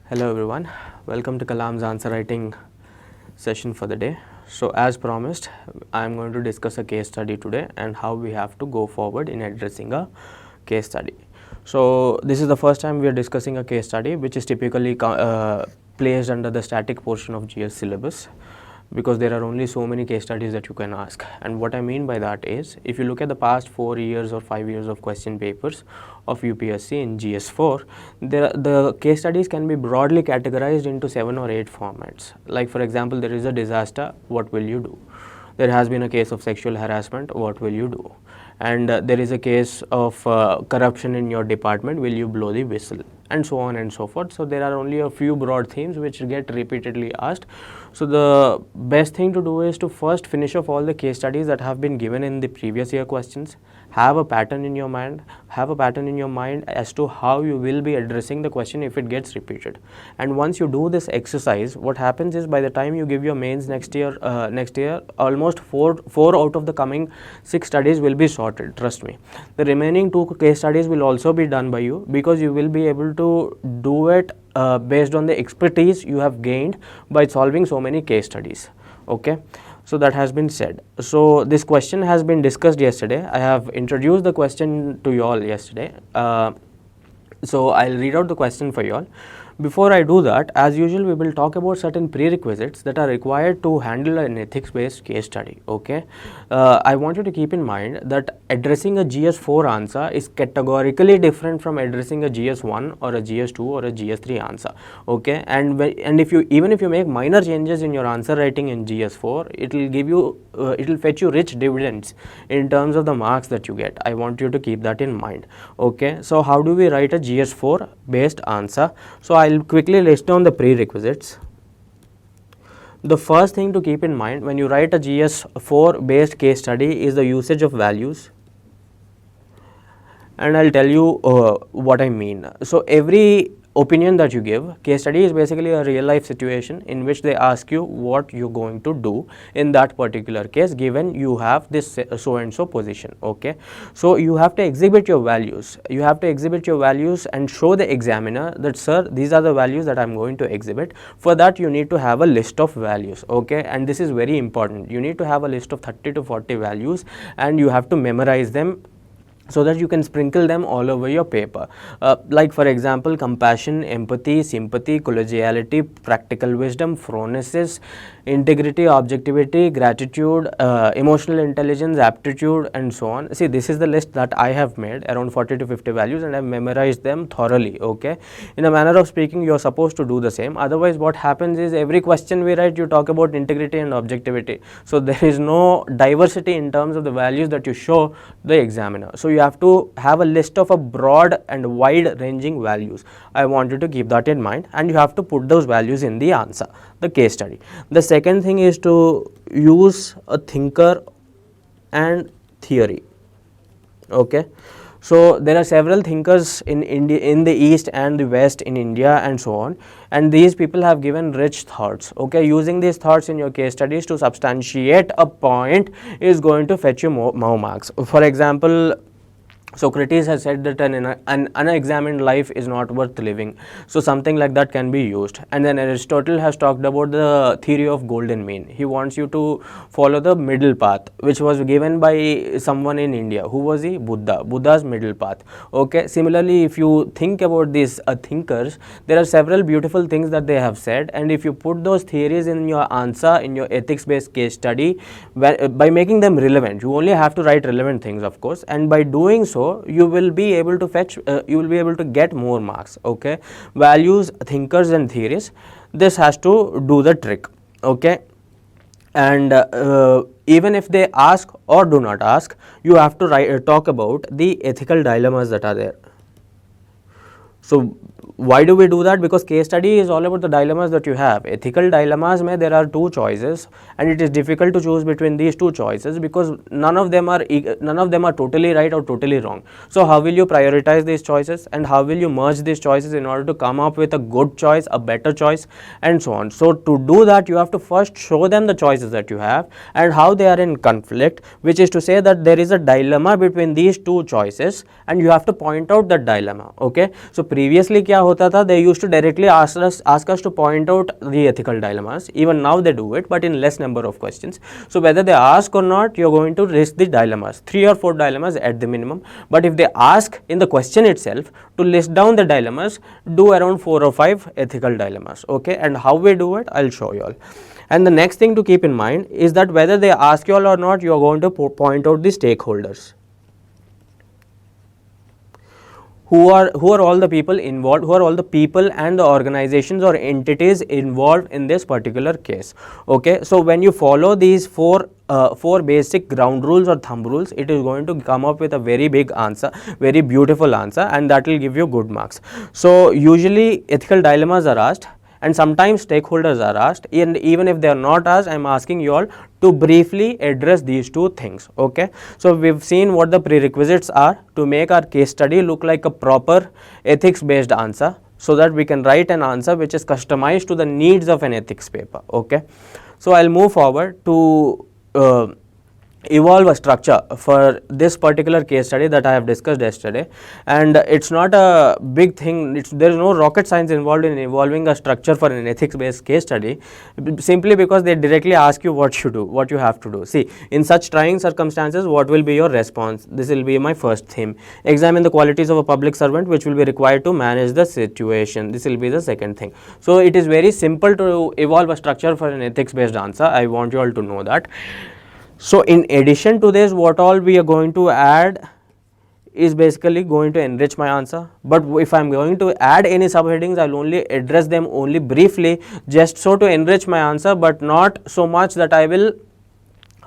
Hello everyone, welcome to Kalam's answer writing session for the day. So as promised, I am going to discuss a case study today and how we have to go forward in addressing a case study. So this is the first time we are discussing a case study which is typically placed under the static portion of GS syllabus, because there are only so many case studies that you can ask. And what I mean by that is, if you look at the past 4 years or 5 years of question papers of UPSC in GS4, the case studies can be broadly categorized into 7 or 8 formats. Like for example, there is a disaster, what will you do? There has been a case of sexual harassment, what will you do? And there is a case of corruption in your department, will you blow the whistle? And so on and so forth. So there are only a few broad themes which get repeatedly asked. So the best thing to do is to first finish off all the case studies that have been given in the previous year questions, have a pattern in your mind, as to how you will be addressing the question if it gets repeated. And once you do this exercise, what happens is by the time you give your mains next year, almost four out of the coming 6 studies will be sorted, trust me. The remaining 2 case studies will also be done by you, because you will be able to do it based on the expertise you have gained by solving so many case studies. Okay, so that has been said. So this question has been discussed yesterday. I have introduced the question to you all yesterday. So I'll read out the question for you all. Before I do that, as usual, we will talk about certain prerequisites that are required to handle an ethics-based case study. Okay, I want you to keep in mind that addressing a GS4 answer is categorically different from addressing a GS1 or a GS2 or a GS3 answer. Okay, and if you make minor changes in your answer writing in GS4, it will give you it will fetch you rich dividends in terms of the marks that you get. I want you to keep that in mind. Okay, so how do we write a GS4 based answer? So I'll quickly list down the prerequisites. The first thing to keep in mind when you write a GS4 based case study is the usage of values, and I'll tell you what I mean. So every opinion that you give, case study is basically a real life situation in which they ask you what you're going to do in that particular case given you have this so and so position. Okay, so you have to exhibit your values. And show the examiner that, sir, these are the values that I'm going to exhibit. For that you need to have a list of values. Okay, and this is very important. You need to have a list of 30 to 40 values and you have to memorize them so that you can sprinkle them all over your paper. Like for example, compassion, empathy, sympathy, collegiality, practical wisdom, phronesis, integrity, objectivity, gratitude, emotional intelligence, aptitude, and so on. See, this is the list that I have made, around 40 to 50 values, and I have memorized them thoroughly. Okay, in a manner of speaking, you are supposed to do the same. Otherwise, what happens is every question we write, you talk about integrity and objectivity. So there is no diversity in terms of the values that you show the examiner. So you have to have a list of a broad and wide ranging values. I want you to keep that in mind, and you have to put those values in the answer, the case study. The second thing is to use a thinker and theory. Okay, so there are several thinkers in India, in the East and the West, in India and so on, and these people have given rich thoughts. Okay, using these thoughts in your case studies to substantiate a point is going to fetch you more marks. For example, Socrates has said that an unexamined life is not worth living. So something like that can be used. And then Aristotle has talked about the theory of golden mean. He wants you to follow the middle path, which was given by someone in India. Who was he? Buddha. Buddha's middle path. Okay. Similarly, if you think about these thinkers, there are several beautiful things that they have said, and if you put those theories in your answer, in your ethics-based case study, by making them relevant, you only have to write relevant things, of course, and by doing so, you will be able to get more marks. Okay, values, thinkers, and theories. This has to do the trick. Okay, and even if they ask or do not ask, you have to talk about the ethical dilemmas that are there. So why do we do that? Because case study is all about the dilemmas that you have. Ethical dilemmas mein there are 2 choices, and it is difficult to choose between these 2 choices because none of them are totally right or totally wrong. So how will you prioritize these choices, and how will you merge these choices in order to come up with a good choice, a better choice, and so on. So to do that, you have to first show them the choices that you have and how they are in conflict, which is to say that there is a dilemma between these 2 choices and you have to point out that dilemma. Okay, so previously क्या होता था, they used to directly ask us to point out the ethical dilemmas. Even now they do it, but in less number of questions. So whether they ask or not, you're going to list the dilemmas, 3 or 4 dilemmas at the minimum. But if they ask in the question itself to list down the dilemmas, do around 4 or 5 ethical dilemmas. Okay, and how we do it, I'll show you all. And the next thing to keep in mind is that whether they ask you all or not, you are going to point out the stakeholders. Who are all the people involved, who are all the people and the organizations or entities involved in this particular case. Okay, so when you follow these four basic ground rules or thumb rules, it is going to come up with a very big answer, very beautiful answer, and that will give you good marks. So usually ethical dilemmas are asked, and sometimes stakeholders are asked, and even if they are not asked, I am asking you all to briefly address these two things. Okay, so we've seen what the prerequisites are to make our case study look like a proper ethics based answer, so that we can write an answer which is customized to the needs of an ethics paper. Okay, so I'll move forward to evolve a structure for this particular case study that I have discussed yesterday, and it's not a big thing. There is no rocket science involved in evolving a structure for an ethics based case study, simply because they directly ask you what you do, what you have to do. See, in such trying circumstances, what will be your response? This will be my first theme. Examine the qualities of a public servant which will be required to manage the situation. This will be the second thing. So it is very simple to evolve a structure for an ethics based answer. I want you all to know that. So in addition to this, what all we are going to add is basically going to enrich my answer. But if I am going to add any subheadings, I will only address them only briefly, just so to enrich my answer, but not so much that I will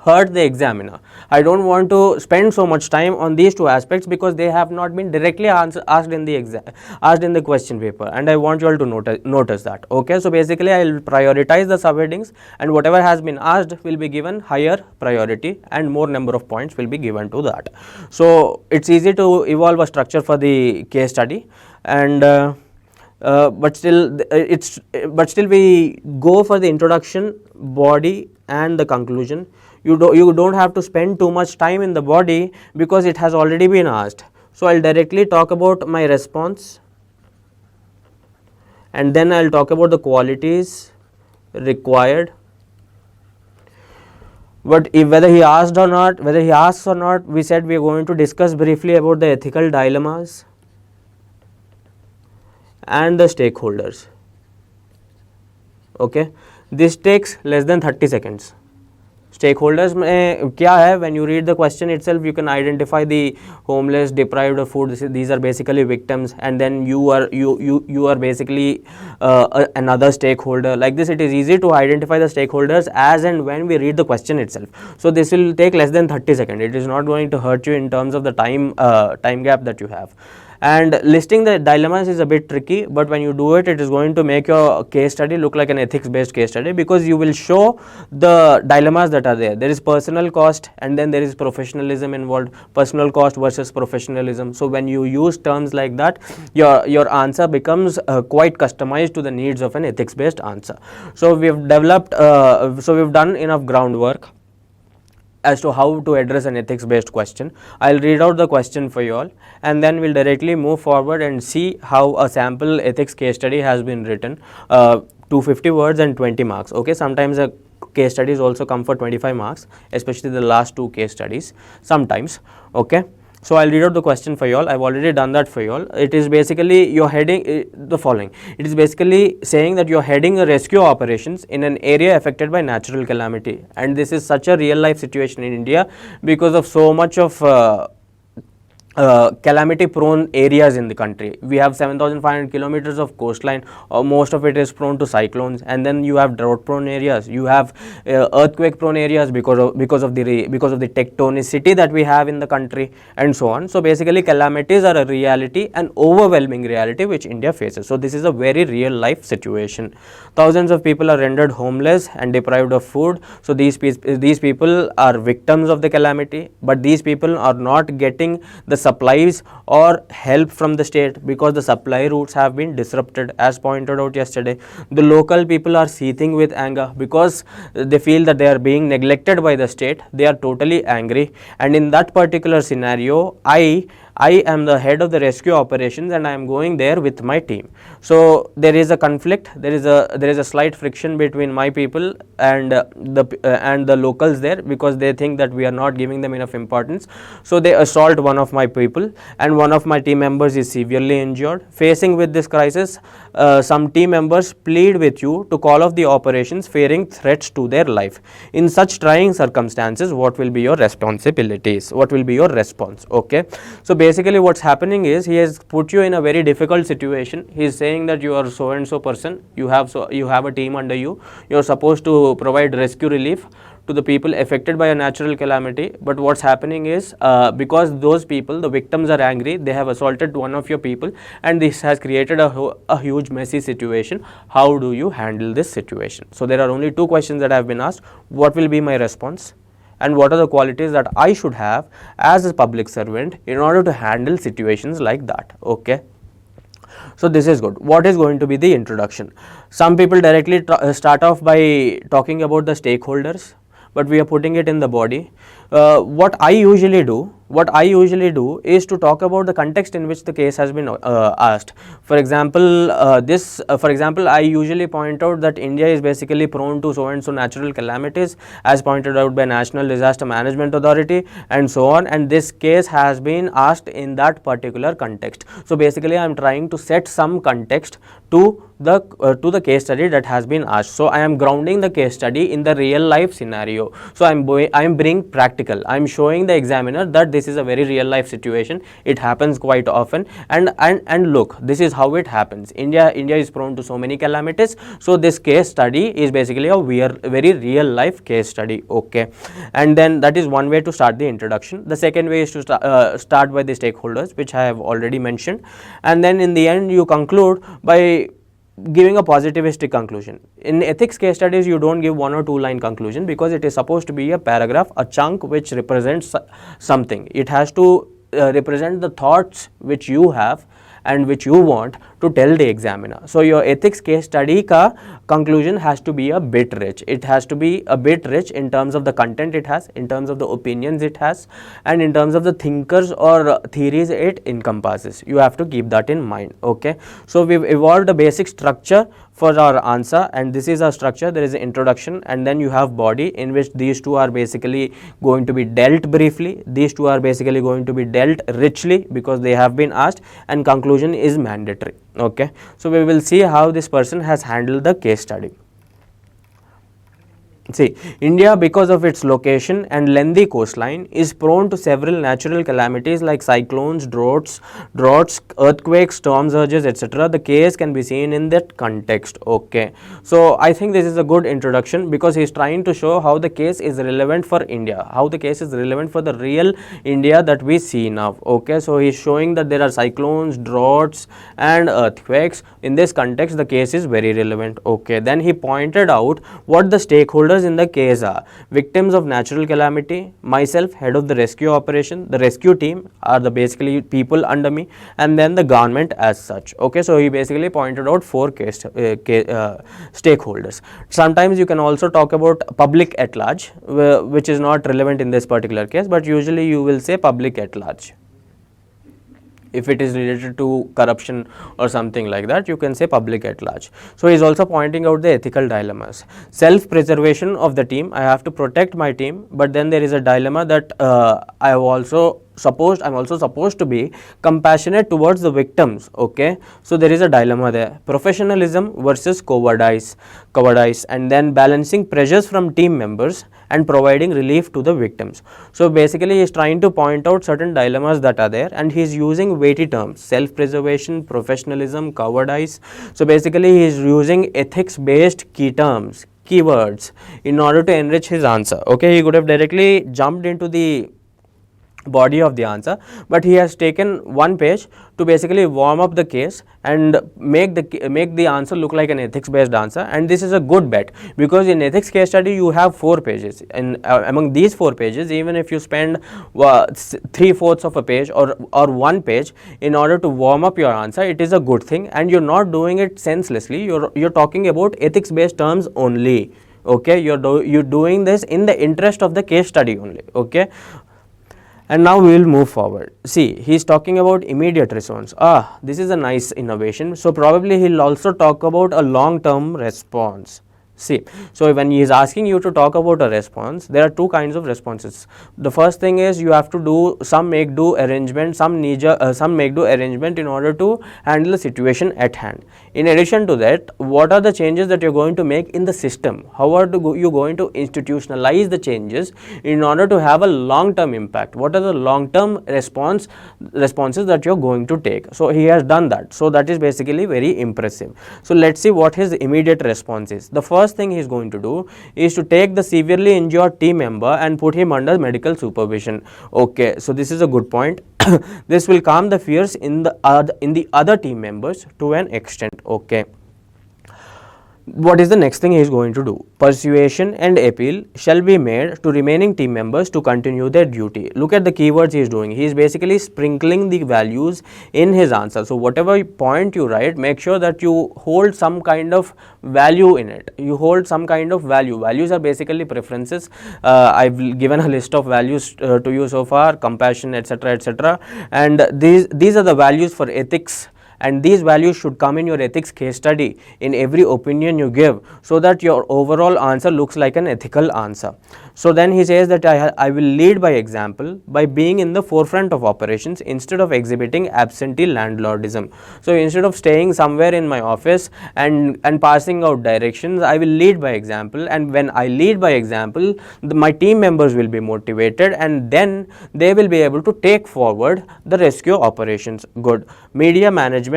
hurt the examiner. I don't want to spend so much time on these two aspects because they have not been directly asked in the question paper, and I want you all to notice that. Okay, so basically I will prioritize the subheadings, and whatever has been asked will be given higher priority, and more number of points will be given to that. So it's easy to evolve a structure for the case study, and but still we go for the introduction, body, and the conclusion. You don't have to spend too much time in the body because it has already been asked. So I'll directly talk about my response, and then I'll talk about the qualities required. But whether he asks or not, we said we are going to discuss briefly about the ethical dilemmas and the stakeholders. Okay, this takes less than 30 seconds. Stakeholders में क्या है, when you read the question itself, you can identify the homeless, deprived of food. These are basically victims, and then you are basically another stakeholder. Like this, it is easy to identify the stakeholders as and when we read the question itself. So this will take less than 30 seconds. It is not going to hurt you in terms of the time gap that you have. And listing the dilemmas is a bit tricky, but when you do it, it is going to make your case study look like an ethics based case study, because you will show the dilemmas that are there. There is personal cost, and then there is professionalism involved, personal cost versus professionalism. So when you use terms like that, your answer becomes quite customized to the needs of an ethics based answer. So we've done enough groundwork as to how to address an ethics based question. I'll read out the question for you all, and then we'll directly move forward and see how a sample ethics case study has been written. 250 words and 20 marks. Okay, sometimes a case studies also come for 25 marks, especially the last two case studies sometimes. Okay, so I'll read out the question for you all. I've already done that for you all. It is basically you're heading the following. It is basically saying that you're heading a rescue operations in an area affected by natural calamity, and this is such a real life situation in India because of so much of calamity prone areas in the country. We have 7,500 kilometers of coastline. Most of it is prone to cyclones, and then you have drought prone areas, you have earthquake prone areas because of the tectonicity that we have in the country, and so on. So basically calamities are a reality, an overwhelming reality which India faces. So this is a very real life situation. Thousands of people are rendered homeless and deprived of food. So these people are victims of the calamity, but these people are not getting the supplies or help from the state because the supply routes have been disrupted, as pointed out yesterday. The local people are seething with anger because they feel that they are being neglected by the state. They are totally angry, and in that particular scenario, I I am the head of the rescue operations and I am going there with my team. So there is a conflict, there is a slight friction between my people and the locals there, because they think that we are not giving them enough importance. So they assault one of my people and one of my team members is severely injured. Facing with this crisis, some team members plead with you to call off the operations, fearing threats to their life. In such trying circumstances, what will be your responsibilities? What will be your response? Okay, so basically what's happening is he has put you in a very difficult situation. He is saying that you are so and so person, you have a team under you, you are supposed to provide rescue relief to the people affected by a natural calamity, but what's happening is because those people, the victims, are angry, they have assaulted one of your people, and this has created a huge messy situation. How do you handle this situation? So there are only two questions that have been asked. What will be my response, and what are the qualities that I should have as a public servant in order to handle situations like that? Okay, so this is good. What is going to be the introduction? Some people directly start off by talking about the stakeholders, but we are putting it in the body. What I usually do is to talk about the context in which the case has been asked. For example, I usually point out that India is basically prone to so and so natural calamities, as pointed out by National Disaster Management Authority, and so on, and this case has been asked in that particular context. So basically I am trying to set some context to the case study that has been asked. So I am grounding the case study in the real life scenario. So I am being practical. I am showing the examiner that this is a very real life situation. It happens quite often, and look, this is how it happens. India is prone to so many calamities. So this case study is basically a very real life case study. Okay, and then that is one way to start the introduction. The second way is to start by the stakeholders, which I have already mentioned, and then in the end you conclude by giving a positivistic conclusion. In ethics case studies, you don't give 1 or 2 line conclusion, because it is supposed to be a paragraph, a chunk which represents something. It has to represent the thoughts which you have and which you want to tell the examiner. So your ethics case study ka conclusion has to be a bit rich. It has to be a bit rich in terms of the content it has, in terms of the opinions it has, and in terms of the thinkers or theories it encompasses. You have to keep that in mind. Okay, so we've evolved a basic structure for our answer, and this is our structure. There is an introduction, and then you have body, in which these two are basically going to be dealt briefly. These two are basically going to be dealt richly because they have been asked, and conclusion is mandatory. Okay, so we will see how this person has handled the case study. See, India, because of its location and lengthy coastline, is prone to several natural calamities like cyclones, droughts, earthquakes, storm surges, etc. The case can be seen in that context. Okay, so I think this is a good introduction, because he is trying to show how the case is relevant for India, how the case is relevant for the real India that we see now. Okay, so he is showing that there are cyclones, droughts, and earthquakes. In this context, the case is very relevant. Okay, then he pointed out what the stakeholders in the case are: victims of natural calamity, myself, head of the rescue operation, the rescue team are the basically people under me, and then the government as such. Okay, so he basically pointed out 4 stakeholders. Sometimes you can also talk about public at large, which is not relevant in this particular case, but usually you will say public at large. If it is related to corruption or something like that, you can say public at large. So he is also pointing out the ethical dilemmas. Self-preservation of the team. I have to protect my team, but then there is a dilemma that I'm also supposed to be compassionate towards the victims. Okay, so there is a dilemma there: professionalism versus cowardice, and then balancing pressures from team members and providing relief to the victims. So basically he is trying to point out certain dilemmas that are there, and he is using weighty terms: self-preservation, professionalism, cowardice. So basically he is using ethics based key terms, keywords, in order to enrich his answer. Okay, he could have directly jumped into the body of the answer, but he has taken one page to basically warm up the case and make the answer look like an ethics based answer. And this is a good bet, because in ethics case study you have 4 pages, and among these 4 pages, even if you spend 3/4 of a page or 1 page in order to warm up your answer, it is a good thing, and you're not doing it senselessly. You're talking about ethics based terms only. Okay, you're doing this in the interest of the case study only. Okay, And now we will move forward. See, he is talking about immediate response. This is a nice innovation. So probably he will also talk about a long term response. See, so when he is asking you to talk about a response, there are two kinds of responses. The first thing is you have to do some make do arrangement, some make do arrangement in order to handle the situation at hand. In addition to that, what are the changes that you are going to make in the system? How are you going to institutionalize the changes in order to have a long term impact? What are the long term responses that you are going to take? So he has done that. So that is basically very impressive. So let's see what his immediate response is. The first thing he is going to do is to take the severely injured team member and put him under medical supervision. Okay, so this is a good point. This will calm the fears in the other team members to an extent. Okay. What is the next thing he is going to do? Persuasion and appeal shall be made to remaining team members to continue their duty. Look at the keywords he is doing. He is basically sprinkling the values in his answer. So whatever point you write, make sure that you hold some kind of value in it. You hold some kind of value. Values are basically preferences. I've given a list of values to you so far: compassion, etc., etc. And these are the values for ethics. And these values should come in your ethics case study in every opinion you give, so that your overall answer looks like an ethical answer. So then he says that I will lead by example by being in the forefront of operations instead of exhibiting absentee landlordism. So instead of staying somewhere in my office and passing out directions, I will lead by example, and when I lead by example, my team members will be motivated, and then they will be able to take forward the rescue operations. Good. Media management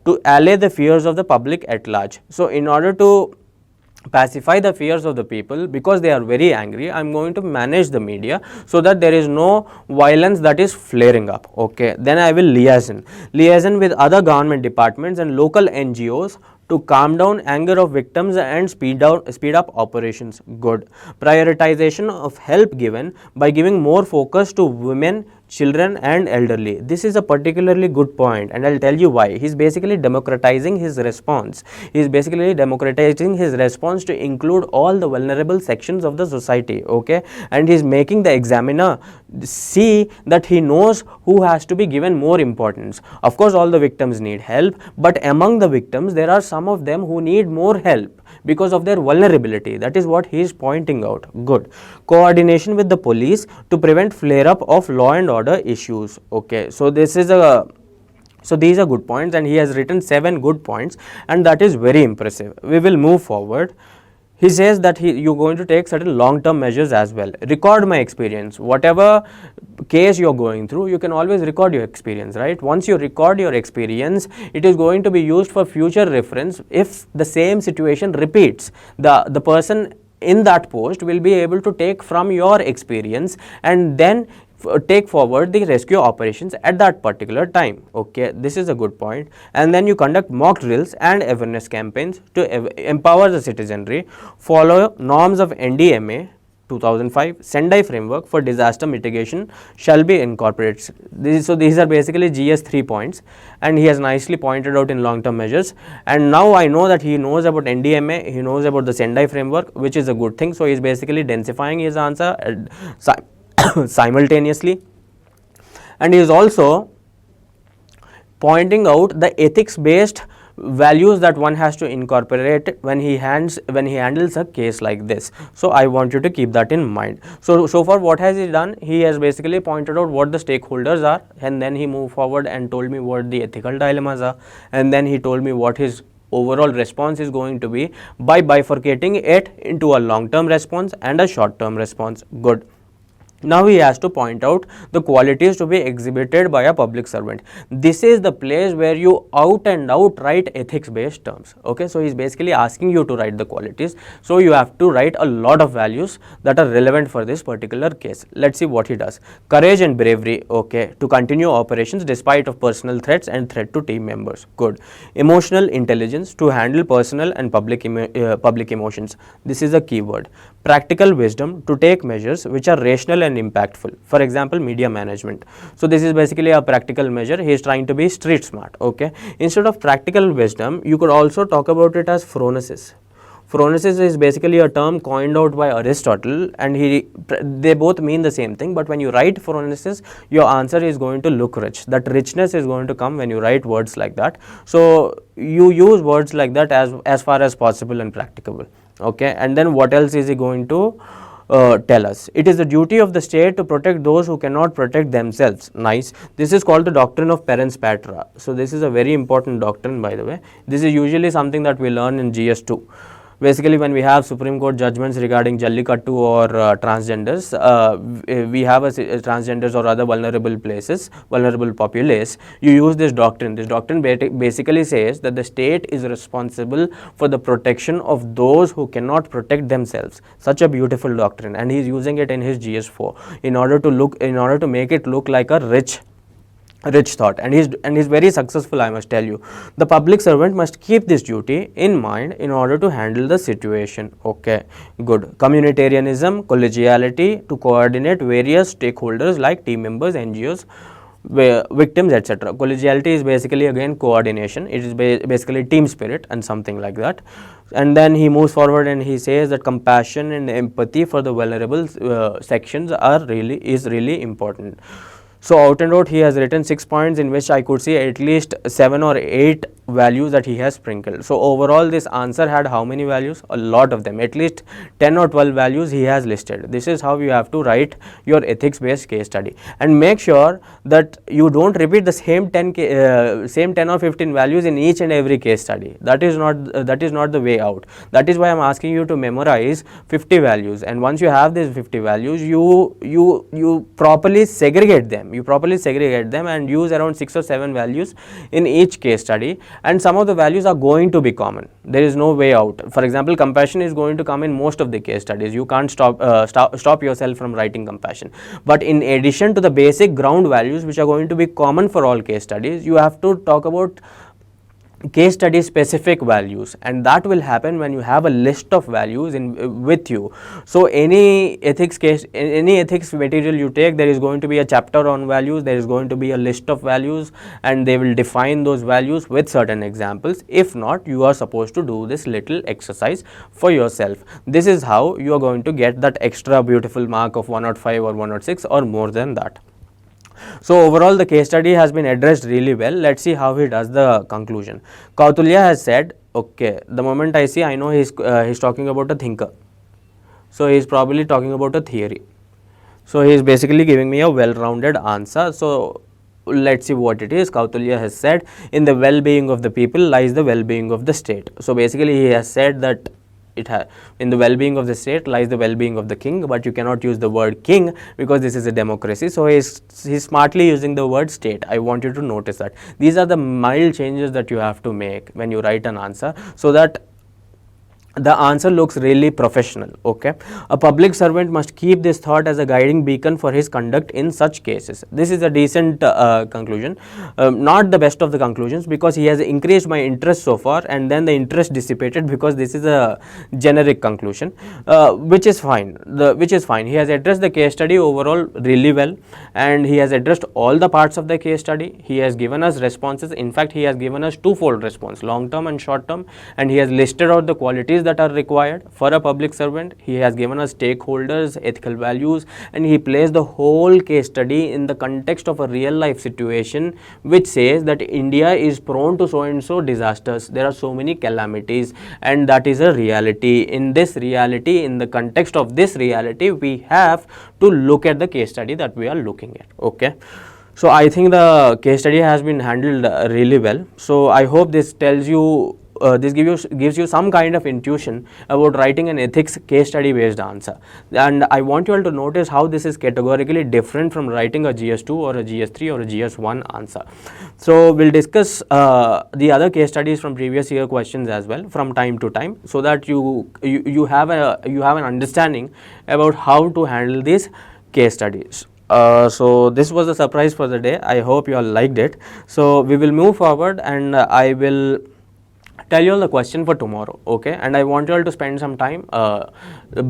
to allay the fears of the public at large. So in order to pacify the fears of the people, because they are very angry, I am going to manage the media so that there is no violence that is flaring up. Okay, then I will liaison with other government departments and local NGOs to calm down anger of victims and speed up operations. Good. Prioritization of help given by giving more focus to women, children and elderly. This is a particularly good point, and I'll tell you why. He's basically democratizing his response. He's basically democratizing his response to include all the vulnerable sections of the society. Okay, and he's making the examiner see that he knows who has to be given more importance. Of course, all the victims need help, but among the victims, there are some of them who need more help because of their vulnerability. That is what he is pointing out. Good. Coordination with the police to prevent flare up of law and order issues. Okay, so these are good points, and he has written 7 good points, and that is very impressive. We will move forward. He says that you're going to take certain long-term measures as well. Record my experience. Whatever case you're going through, you can always record your experience, right? Once you record your experience, it is going to be used for future reference. If the same situation repeats, the person in that post will be able to take from your experience and then take forward the rescue operations at that particular time. Okay, this is a good point. And then you conduct mock drills and awareness campaigns to empower the citizenry, follow norms of NDMA 2005, Sendai framework for disaster mitigation shall be incorporated. So these are basically GS 3 points, and he has nicely pointed out in long term measures. And now I know that he knows about NDMA, he knows about the Sendai framework, which is a good thing. So he is basically densifying his answer simultaneously, and he is also pointing out the ethics based values that one has to incorporate when he handles a case like this. So I want you to keep that in mind. So far what has he done? He has basically pointed out what the stakeholders are, and then he moved forward and told me what the ethical dilemmas are, and then he told me what his overall response is going to be by bifurcating it into a long term response and a short term response. Good. Now he has to point out the qualities to be exhibited by a public servant. This is the place where you out and out write ethics based terms. Okay, so he is basically asking you to write the qualities. So you have to write a lot of values that are relevant for this particular case. Let's see what he does. Courage and bravery, okay, to continue operations despite of personal threats and threat to team members. Good. Emotional intelligence to handle personal and public emotions. This is a keyword. Practical wisdom to take measures which are rational and impactful. For example, media management. So this is basically a practical measure. He is trying to be street smart. Okay. Instead of practical wisdom, you could also talk about it as phronesis. Phronesis is basically a term coined out by Aristotle, and they both mean the same thing, but when you write phronesis, your answer is going to look rich. That richness is going to come when you write words like that. So you use words like that as far as possible and practicable. Okay, and then what else is he going to tell us? It is the duty of the state to protect those who cannot protect themselves. Nice. This is called the doctrine of parens patra. So this is a very important doctrine, by the way. This is usually something that we learn in GS2. Basically, when we have Supreme Court judgments regarding Jallikattu or transgenders, we have transgenders or other vulnerable places, vulnerable populace, you use this doctrine. This doctrine basically says that the state is responsible for the protection of those who cannot protect themselves. Such a beautiful doctrine, and he is using it in his GS4 in order to make it look like a rich thought, and he's very successful, I must tell you. The public servant must keep this duty in mind in order to handle the situation. Okay, good. Communitarianism, collegiality to coordinate various stakeholders like team members, NGOs, victims, etc. Collegiality is basically again coordination. It is basically team spirit and something like that. And then he moves forward and he says that compassion and empathy for the vulnerable sections is really important. So out and out he has written 6 points in which I could see at least 7 or 8 values that he has sprinkled. So overall this answer had how many values? A lot of them, at least 10 or 12 values he has listed. This is how you have to write your ethics based case study, and make sure that you don't repeat the same 10 or 15 values in each and every case study. That is not the way out. That is why I am asking you to memorize 50 values, and once you have these 50 values, you properly segregate them. And use around 6 or 7 values in each case study, and some of the values are going to be common. There is no way out. For example, compassion is going to come in most of the case studies. You can't stop yourself from writing compassion. But in addition to the basic ground values which are going to be common for all case studies, you have to talk about case study specific values, and that will happen when you have a list of values with you. So any ethics material you take, there is going to be a chapter on values, there is going to be a list of values, and they will define those values with certain examples. If not, you are supposed to do this little exercise for yourself. This is how you are going to get that extra beautiful mark of 105 or 106 or more than that. So overall the case study has been addressed really well. Let's see how he does the conclusion. Kautulya has said, okay, the moment I see, I know he's talking about a thinker. So he is probably talking about a theory. So he is basically giving me a well-rounded answer. So let's see what it is. Kautulya has said, in the well-being of the people lies the well-being of the state. So basically he has said that in the well-being of the state lies the well-being of the king, but you cannot use the word king because this is a democracy. So he's smartly using the word state. I want you to notice that these are the mild changes that you have to make when you write an answer, so that the answer looks really professional. Okay, a public servant must keep this thought as a guiding beacon for his conduct in such cases. This is a decent conclusion, not the best of the conclusions, because he has increased my interest so far, and then the interest dissipated because this is a generic conclusion, which is fine. He has addressed the case study overall really well, and he has addressed all the parts of the case study. He has given us responses. In fact, he has given us twofold response, long term and short term, and he has listed out the qualities that are required for a public servant. He has given us stakeholders, ethical values, and he placed the whole case study in the context of a real life situation which says that India is prone to so and so disasters. There are so many calamities, and that is a reality. In this reality, in the context of this reality, we have to look at the case study that we are looking at. Okay, so I think the case study has been handled really well. So I hope this tells you this gives you some kind of intuition about writing an ethics case study based answer, and I want you all to notice how this is categorically different from writing a GS2 or a GS3 or a GS1 answer. So we'll discuss the other case studies from previous year questions as well from time to time, so that you have an understanding about how to handle these case studies. So this was a surprise for the day. I hope you all liked it. So we will move forward, and I will tell you all the question for tomorrow, okay? And I want you all to spend some time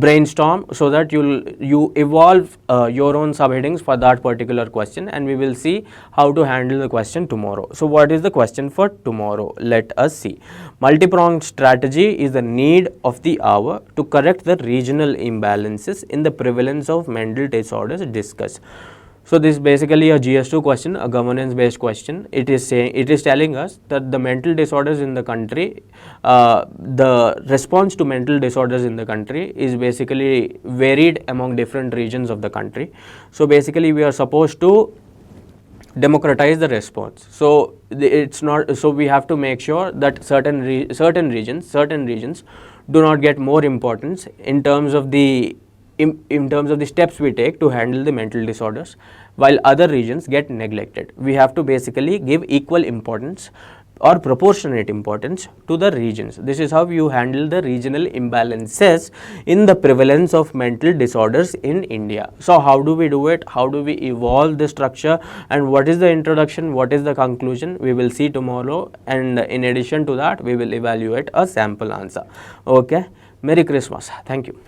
brainstorm so that you evolve your own subheadings for that particular question, and we will see how to handle the question tomorrow. So what is the question for tomorrow? Let us see. Multi-pronged strategy is the need of the hour to correct the regional imbalances in the prevalence of mental disorders discussed. So this is basically a GS2 question, a governance based question. It is telling us that the mental disorders in the country, the response to mental disorders in the country is basically varied among different regions of the country. So basically we are supposed to democratize the response. So it's not, so we have to make sure that certain regions do not get more importance in terms of the steps we take to handle the mental disorders, while other regions get neglected. We have to basically give equal importance or proportionate importance to the regions. This is how you handle the regional imbalances in the prevalence of mental disorders in India. So how do we do it? How do we evolve the structure? And what is the introduction? What is the conclusion? We will see tomorrow. And in addition to that, we will evaluate a sample answer. Okay. Merry Christmas. Thank you.